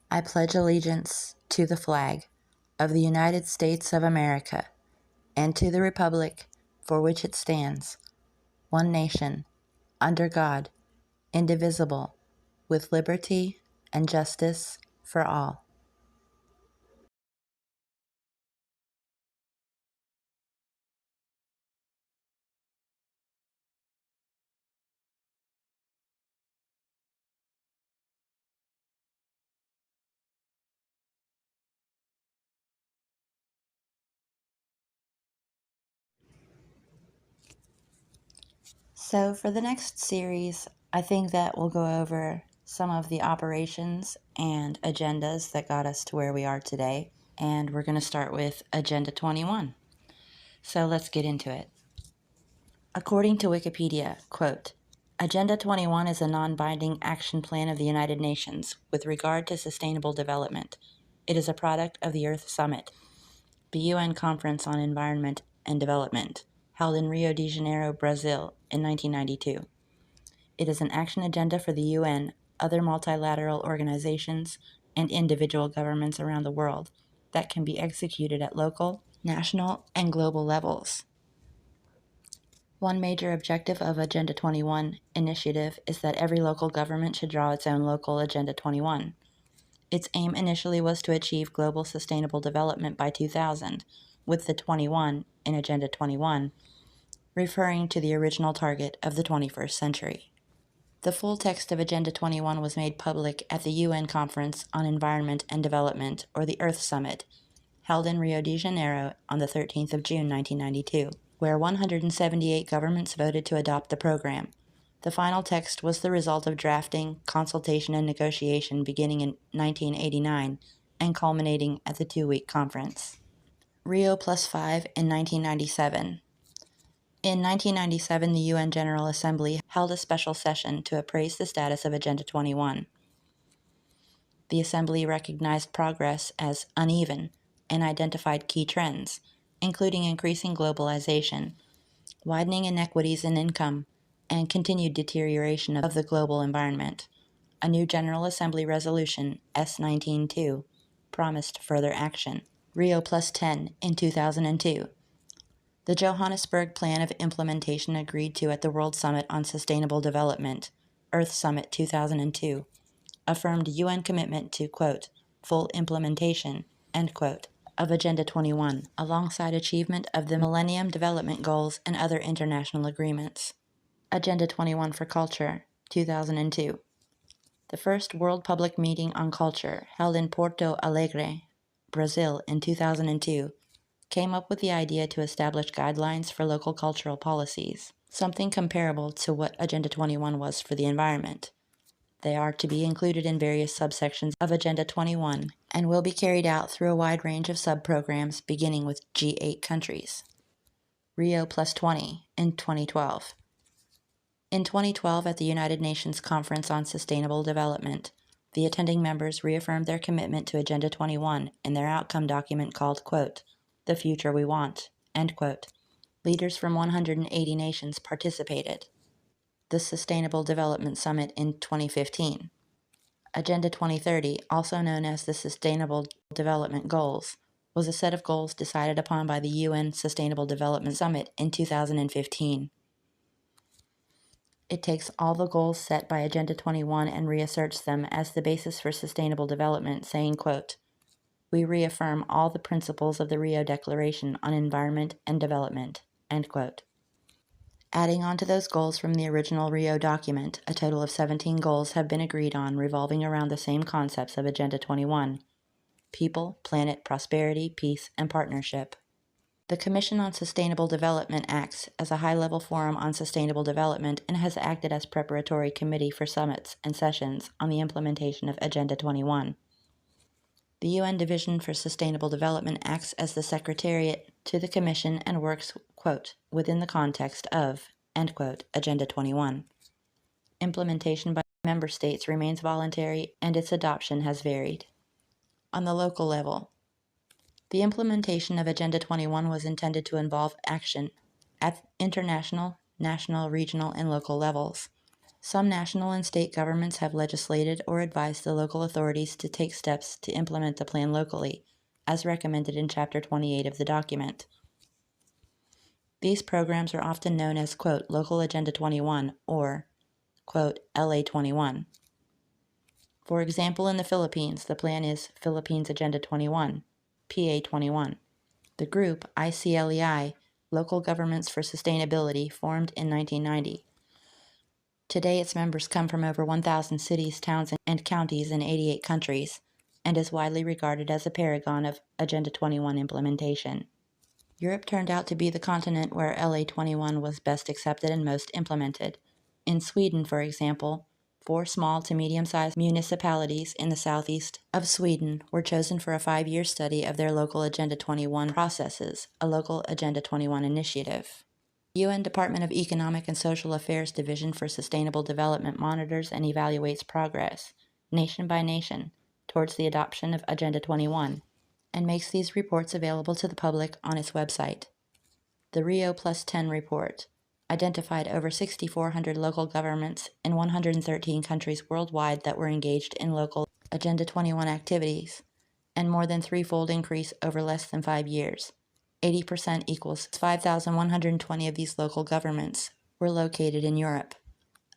I pledge allegiance to the flag of the United States of America and to the republic for which it stands, one nation, under God, indivisible, with liberty and justice for all. So for the next series, I think that we'll go over some of the operations and agendas that got us to where we are today. And we're going to start with Agenda 21. So let's get into it. According to Wikipedia, quote, Agenda 21 is a non-binding action plan of the United Nations with regard to sustainable development. It is a product of the Earth Summit, the UN Conference on Environment and Development, held in Rio de Janeiro, Brazil, in 1992. It is an action agenda for the UN, other multilateral organizations, and individual governments around the world that can be executed at local, national, and global levels. One major objective of Agenda 21 initiative is that every local government should draw its own local Agenda 21. Its aim initially was to achieve global sustainable development by 2000, with the 21 in Agenda 21 referring to the original target of the 21st century. The full text of Agenda 21 was made public at the UN Conference on Environment and Development, or the Earth Summit, held in Rio de Janeiro on the 13th of June 1992, where 178 governments voted to adopt the program. The final text was the result of drafting, consultation, and negotiation beginning in 1989 and culminating at the 2-week conference. Rio +5 in 1997. In 1997, the UN General Assembly held a special session to appraise the status of Agenda 21. The Assembly recognized progress as uneven and identified key trends, including increasing globalization, widening inequities in income, and continued deterioration of the global environment. A new General Assembly Resolution, S-19-2, promised further action. Rio +10 in 2002. The Johannesburg Plan of Implementation agreed to at the World Summit on Sustainable Development, Earth Summit 2002, affirmed UN commitment to, quote, full implementation, end quote, of Agenda 21, alongside achievement of the Millennium Development Goals and other international agreements. Agenda 21 for Culture, 2002. The first World Public Meeting on Culture, held in Porto Alegre, Brazil in 2002, came up with the idea to establish guidelines for local cultural policies, something comparable to what Agenda 21 was for the environment. They are to be included in various subsections of Agenda 21 and will be carried out through a wide range of sub-programs beginning with G8 countries. Rio +20 in 2012. In 2012, at the United Nations Conference on Sustainable Development, the attending members reaffirmed their commitment to Agenda 21 in their outcome document called, quote, The Future We Want, end quote. Leaders from 180 nations participated. The Sustainable Development Summit in 2015. Agenda 2030, also known as the Sustainable Development Goals, was a set of goals decided upon by the UN Sustainable Development Summit in 2015. It takes all the goals set by Agenda 21 and reasserts them as the basis for sustainable development, saying, quote, We reaffirm all the principles of the Rio Declaration on Environment and Development, end quote. Adding on to those goals from the original Rio document, a total of 17 goals have been agreed on revolving around the same concepts of Agenda 21: people, planet, prosperity, peace, and partnership. The Commission on Sustainable Development acts as a high-level forum on sustainable development and has acted as preparatory committee for summits and sessions on the implementation of Agenda 21. The UN Division for Sustainable Development acts as the secretariat to the Commission and works, quote, within the context of, end quote, Agenda 21. Implementation by member states remains voluntary and its adoption has varied. On the local level, the implementation of Agenda 21 was intended to involve action at international, national, regional, and local levels. Some national and state governments have legislated or advised the local authorities to take steps to implement the plan locally, as recommended in Chapter 28 of the document. These programs are often known as, quote, Local Agenda 21 or, quote, LA 21. For example, in the Philippines, the plan is Philippines Agenda 21, PA 21. The group, ICLEI, Local Governments for Sustainability, formed in 1990. Today, its members come from over 1,000 cities, towns, and counties in 88 countries, and is widely regarded as a paragon of Agenda 21 implementation. Europe turned out to be the continent where LA 21 was best accepted and most implemented. In Sweden, for example, 4 small to medium-sized municipalities in the southeast of Sweden were chosen for a 5-year study of their local Agenda 21 processes, a local Agenda 21 initiative. The UN Department of Economic and Social Affairs Division for Sustainable Development monitors and evaluates progress, nation by nation, towards the adoption of Agenda 21, and makes these reports available to the public on its website. The Rio Plus 10 report identified over 6,400 local governments in 113 countries worldwide that were engaged in local Agenda 21 activities, and more than threefold increase over less than 5 years. 80% equals 5,120 of these local governments were located in Europe.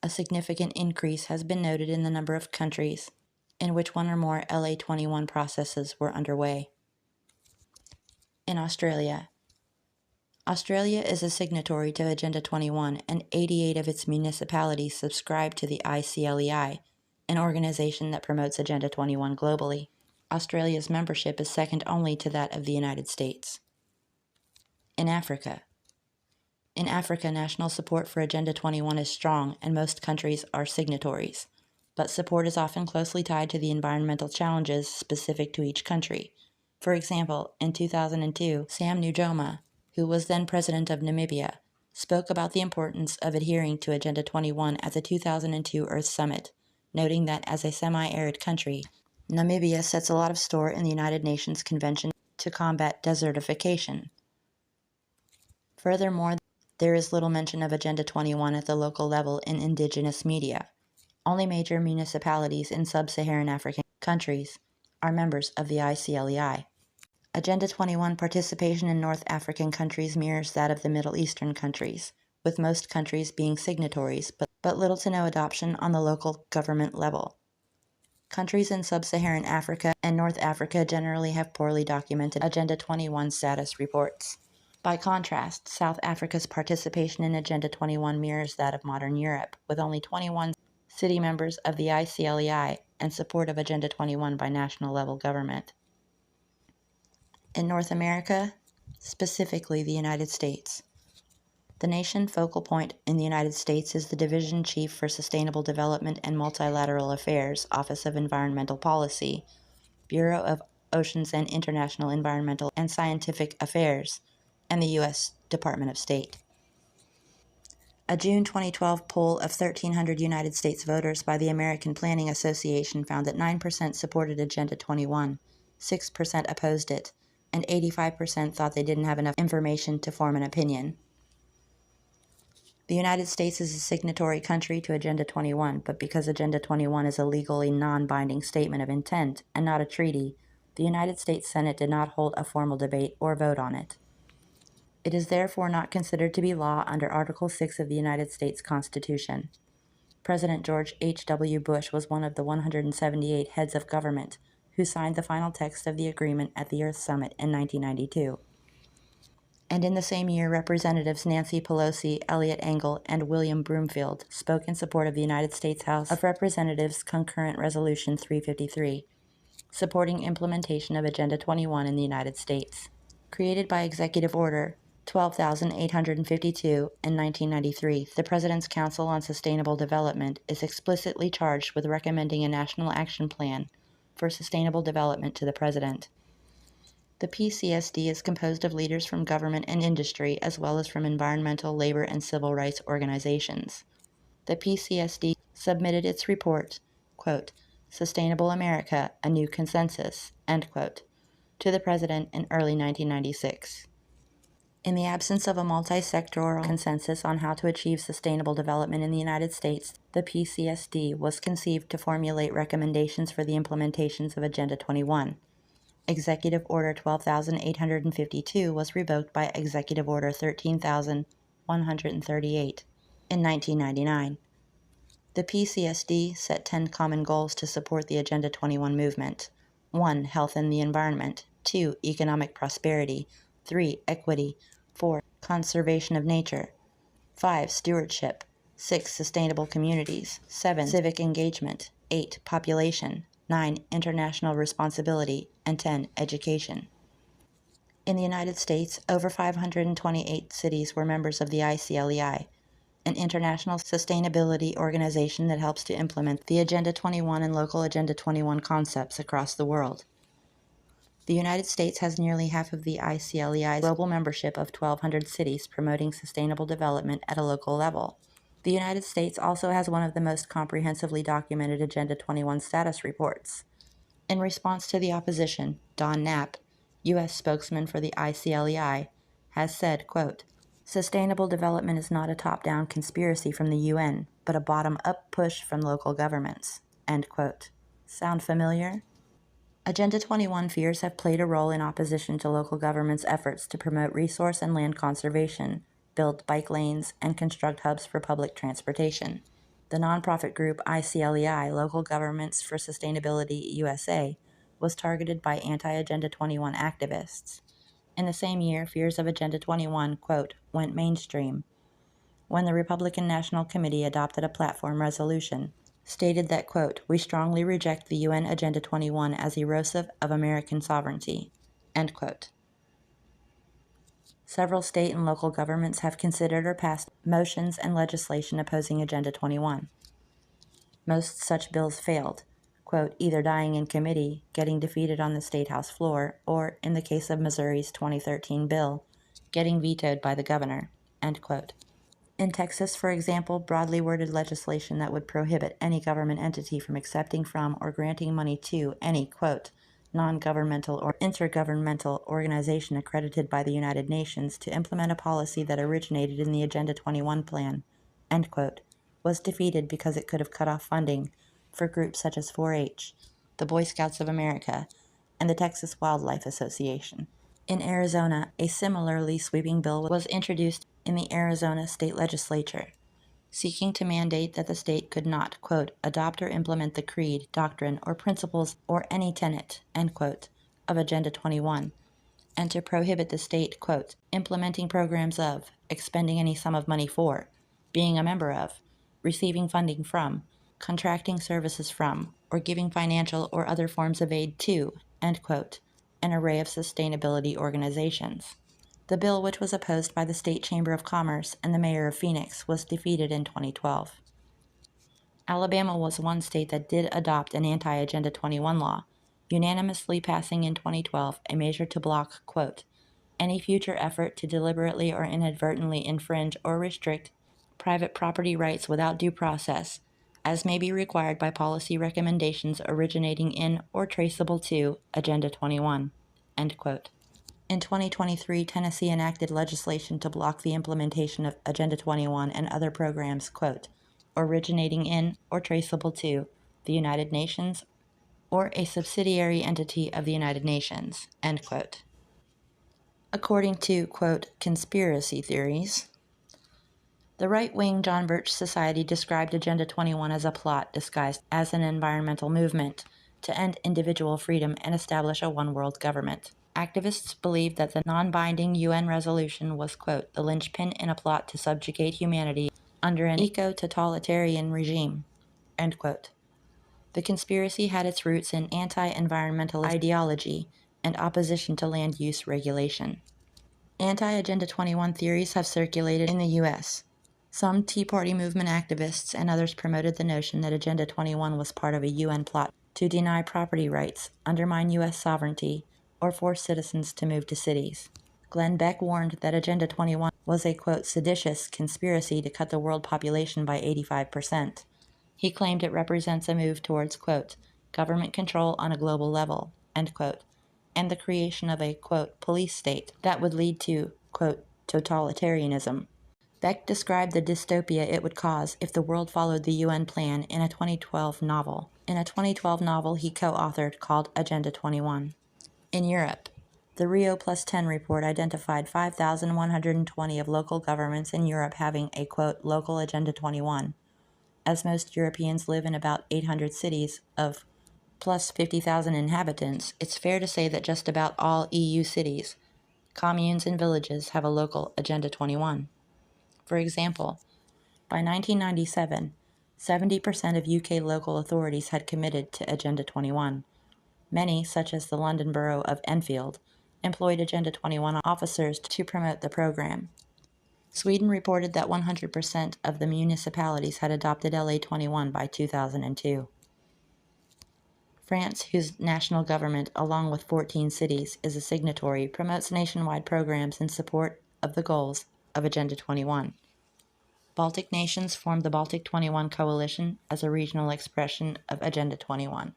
A significant increase has been noted in the number of countries in which one or more LA 21 processes were underway. In Australia. Australia is a signatory to Agenda 21, and 88 of its municipalities subscribe to the ICLEI, an organization that promotes Agenda 21 globally. Australia's membership is second only to that of the United States. In Africa. In Africa, national support for Agenda 21 is strong, and most countries are signatories, but support is often closely tied to the environmental challenges specific to each country. For example, in 2002, Sam Nujoma, who was then president of Namibia, spoke about the importance of adhering to Agenda 21 at the 2002 Earth Summit, noting that as a semi-arid country, Namibia sets a lot of store in the United Nations Convention to combat desertification. Furthermore, there is little mention of Agenda 21 at the local level in indigenous media. Only major municipalities in sub-Saharan African countries are members of the ICLEI. Agenda 21 participation in North African countries mirrors that of the Middle Eastern countries, with most countries being signatories, but little to no adoption on the local government level. Countries in sub-Saharan Africa and North Africa generally have poorly documented Agenda 21 status reports. By contrast, South Africa's participation in Agenda 21 mirrors that of modern Europe, with only 21 city members of the ICLEI and support of Agenda 21 by national level government. In North America, specifically the United States. The nation focal point in the United States is the Division Chief for Sustainable Development and Multilateral Affairs, Office of Environmental Policy, Bureau of Oceans and International Environmental and Scientific Affairs, and the U.S. Department of State. A June 2012 poll of 1,300 United States voters by the American Planning Association found that 9% supported Agenda 21, 6% opposed it, and 85% thought they didn't have enough information to form an opinion. The United States is a signatory country to Agenda 21, but because Agenda 21 is a legally non-binding statement of intent and not a treaty, the United States Senate did not hold a formal debate or vote on it. It is therefore not considered to be law under Article 6 of the United States Constitution. President George H.W. Bush was one of the 178 heads of government who signed the final text of the agreement at the Earth Summit in 1992. And in the same year, Representatives Nancy Pelosi, Eliot Engel, and William Broomfield spoke in support of the United States House of Representatives' Concurrent Resolution 353, supporting implementation of Agenda 21 in the United States. Created by Executive Order 12,852 in 1993, the President's Council on Sustainable Development is explicitly charged with recommending a national action plan for sustainable development to the President. The PCSD is composed of leaders from government and industry, as well as from environmental, labor, and civil rights organizations. The PCSD submitted its report, quote, Sustainable America, A New Consensus, end quote, to the President in early 1996. In the absence of a multi-sectoral consensus on how to achieve sustainable development in the United States, the PCSD was conceived to formulate recommendations for the implementations of Agenda 21. Executive Order 12,852 was revoked by Executive Order 13,138 in 1999. The PCSD set 10 common goals to support the Agenda 21 movement. 1. Health and the environment. 2. Economic prosperity. 3. Equity. 4. Conservation of nature. 5. Stewardship. 6. Sustainable communities. 7. Civic engagement. 8. Population. 9. International responsibility. And 10. Education. In the United States, over 528 cities were members of the ICLEI, an international sustainability organization that helps to implement the Agenda 21 and local Agenda 21 concepts across the world. The United States has nearly half of the ICLEI's global membership of 1,200 cities promoting sustainable development at a local level. The United States also has one of the most comprehensively documented Agenda 21 status reports. In response to the opposition, Don Knapp, U.S. spokesman for the ICLEI, has said, quote, "Sustainable development is not a top-down conspiracy from the UN, but a bottom-up push from local governments." End quote. Sound familiar? Agenda 21 fears have played a role in opposition to local governments' efforts to promote resource and land conservation, build bike lanes, and construct hubs for public transportation. The nonprofit group ICLEI, Local Governments for Sustainability USA, was targeted by anti-Agenda 21 activists. In the same year, fears of Agenda 21, quote, went mainstream when the Republican National Committee adopted a platform resolution stated that, quote, "We strongly reject the UN Agenda 21 as erosive of American sovereignty," end quote. Several state and local governments have considered or passed motions and legislation opposing Agenda 21. Most such bills failed, quote, either dying in committee, getting defeated on the State House floor, or, in the case of Missouri's 2013 bill, getting vetoed by the governor, end quote. In Texas, for example, broadly worded legislation that would prohibit any government entity from accepting from or granting money to any, quote, non-governmental or intergovernmental organization accredited by the United Nations to implement a policy that originated in the Agenda 21 plan, end quote, was defeated because it could have cut off funding for groups such as 4-H, the Boy Scouts of America, and the Texas Wildlife Association. In Arizona, a similarly sweeping bill was introduced in the Arizona state legislature, seeking to mandate that the state could not, quote, adopt or implement the creed, doctrine, or principles or any tenet, end quote, of Agenda 21, and to prohibit the state, quote, implementing programs of, expending any sum of money for, being a member of, receiving funding from, contracting services from, or giving financial or other forms of aid to, end quote, an array of sustainability organizations. The bill, which was opposed by the State Chamber of Commerce and the mayor of Phoenix, was defeated in 2012. Alabama was one state that did adopt an anti-Agenda 21 law, unanimously passing in 2012 a measure to block, quote, any future effort to deliberately or inadvertently infringe or restrict private property rights without due process, as may be required by policy recommendations originating in or traceable to Agenda 21, end quote. In 2023, Tennessee enacted legislation to block the implementation of Agenda 21 and other programs, quote, originating in or traceable to the United Nations or a subsidiary entity of the United Nations, end quote. According to, quote, conspiracy theories, the right-wing John Birch Society described Agenda 21 as a plot disguised as an environmental movement to end individual freedom and establish a one-world government. Activists believed that the non-binding UN resolution was, quote, the linchpin in a plot to subjugate humanity under an eco-totalitarian regime, end quote. The conspiracy had its roots in anti-environmental ideology and opposition to land use regulation. Anti-Agenda 21 theories have circulated in the U.S. Some Tea Party movement activists and others promoted the notion that Agenda 21 was part of a UN plot to deny property rights, undermine U.S. sovereignty, or force citizens to move to cities. Glenn Beck warned that Agenda 21 was a, quote, seditious conspiracy to cut the world population by 85%. He claimed it represents a move towards, quote, government control on a global level, end quote, and the creation of a, quote, police state that would lead to, quote, totalitarianism. Beck described the dystopia it would cause if the world followed the UN plan in a 2012 novel. In a 2012 novel he co-authored called Agenda 21. In Europe, the Rio Plus 10 report identified 5,120 of local governments in Europe having a, quote, local Agenda 21. As most Europeans live in about 800 cities of plus 50,000 inhabitants, it's fair to say that just about all EU cities, communes, and villages have a local Agenda 21. For example, by 1997, 70% of UK local authorities had committed to Agenda 21. Many, such as the London Borough of Enfield, employed Agenda 21 officers to promote the program. Sweden reported that 100% of the municipalities had adopted LA 21 by 2002. France, whose national government, along with 14 cities, is a signatory, promotes nationwide programs in support of the goals of Agenda 21. Baltic nations formed the Baltic 21 Coalition as a regional expression of Agenda 21.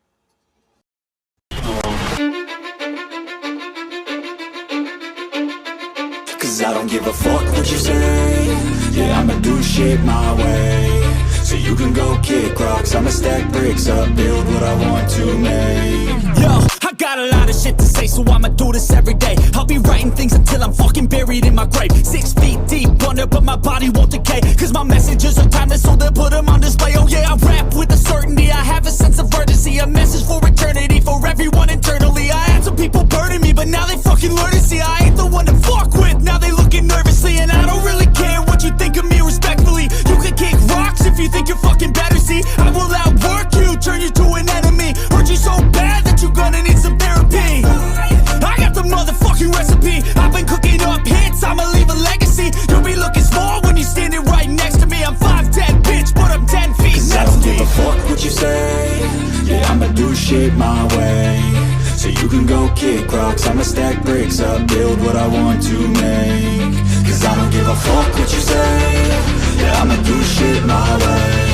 Cause I don't give a fuck what you say. Yeah, I'ma do shit my way. So you can go kick rocks, I'ma stack bricks up, build what I want to make. Yo, I got a lot of shit to say, so I'ma do this every day. I'll be writing things until I'm fucking buried in my grave. 6 feet deep under, but my body won't decay. Cause my messages are timeless, so they'll put them on display. Oh yeah, I rap with a certainty, I have a sense of urgency. A message for eternity, for everyone internally. I had some people burning me, but now they fucking learn to see I ain't the one to fuck with. Now they looking nervously, and I don't really care what you think of me respectfully. You can kick rocks if you think you're fucking better, see. I will outwork you, turn you to an enemy. Hurt you so bad that you're gonna need some therapy. I got the motherfucking recipe. I've been cooking up hits, I'ma leave a legacy. You'll be looking small when you're standing right next to me. I'm 5'10", bitch, but I'm 10 feet. Cause I don't give a fuck what you say. Yeah, I'ma do shit my way. So you can go kick rocks, I'ma stack bricks up, build what I want to make. Cause I don't give a fuck what you say. Yeah, I'ma do shit my way.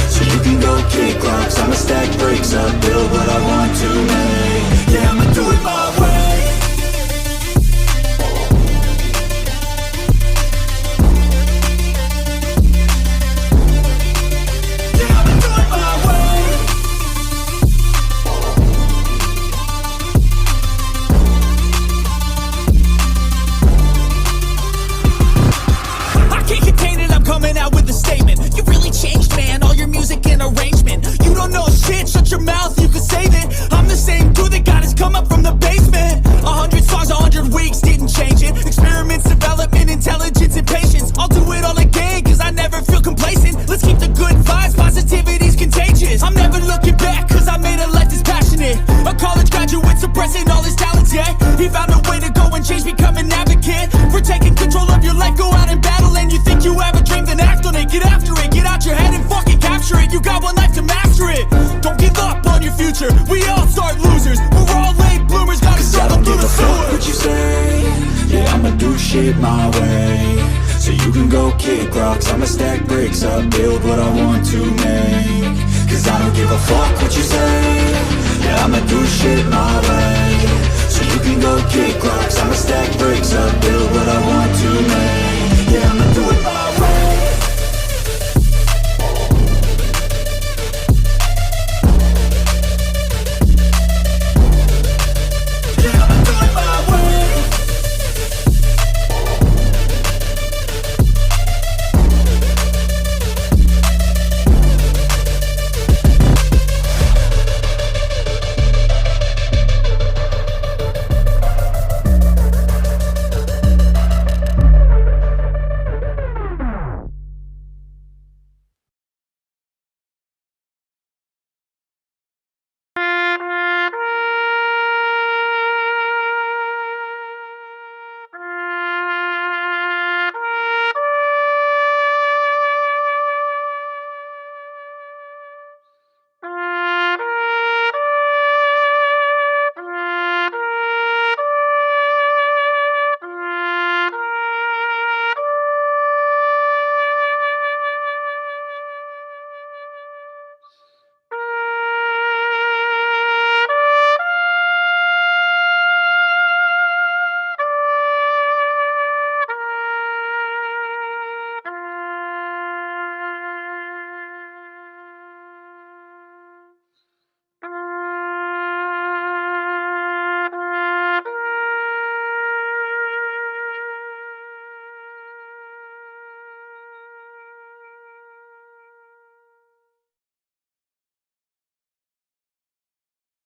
So you can go kick rocks, I'ma stack bricks up, build what I want to make. Yeah, I'ma do it my way. Coming out with a statement. You really changed, man, all your music and arrangement. You don't know shit, shut your mouth, you can save it. I'm the same dude that got his come up from the basement. 100 songs, 100 weeks, didn't change it. Experiments, development, intelligence, and patience. I'll do it all again, cause I never feel complacent. Let's keep the good vibes, positivity's contagious. I'm never looking back, cause I made a life that's passionate. A college graduate suppressing all his talents, yeah. He found a way to go and change, become an advocate. For taking control of your life, go out and battle. And you think you have a dream, then act on it, get after it. Get out your head and fucking capture it. You got one life to master it. Don't give up on your future, we all start losers. We're all late bloomers, gotta struggle through the sewer. I don't give a fuck what you say. Yeah, I'ma do shit my way. So you can go kick rocks, I'ma stack bricks up, build what I want to make. Cause I don't give a fuck what you say. Yeah, I'ma do shit my way. So you can go kick rocks, I'ma stack bricks up, build what I want to make. Yeah, I'ma do it my way.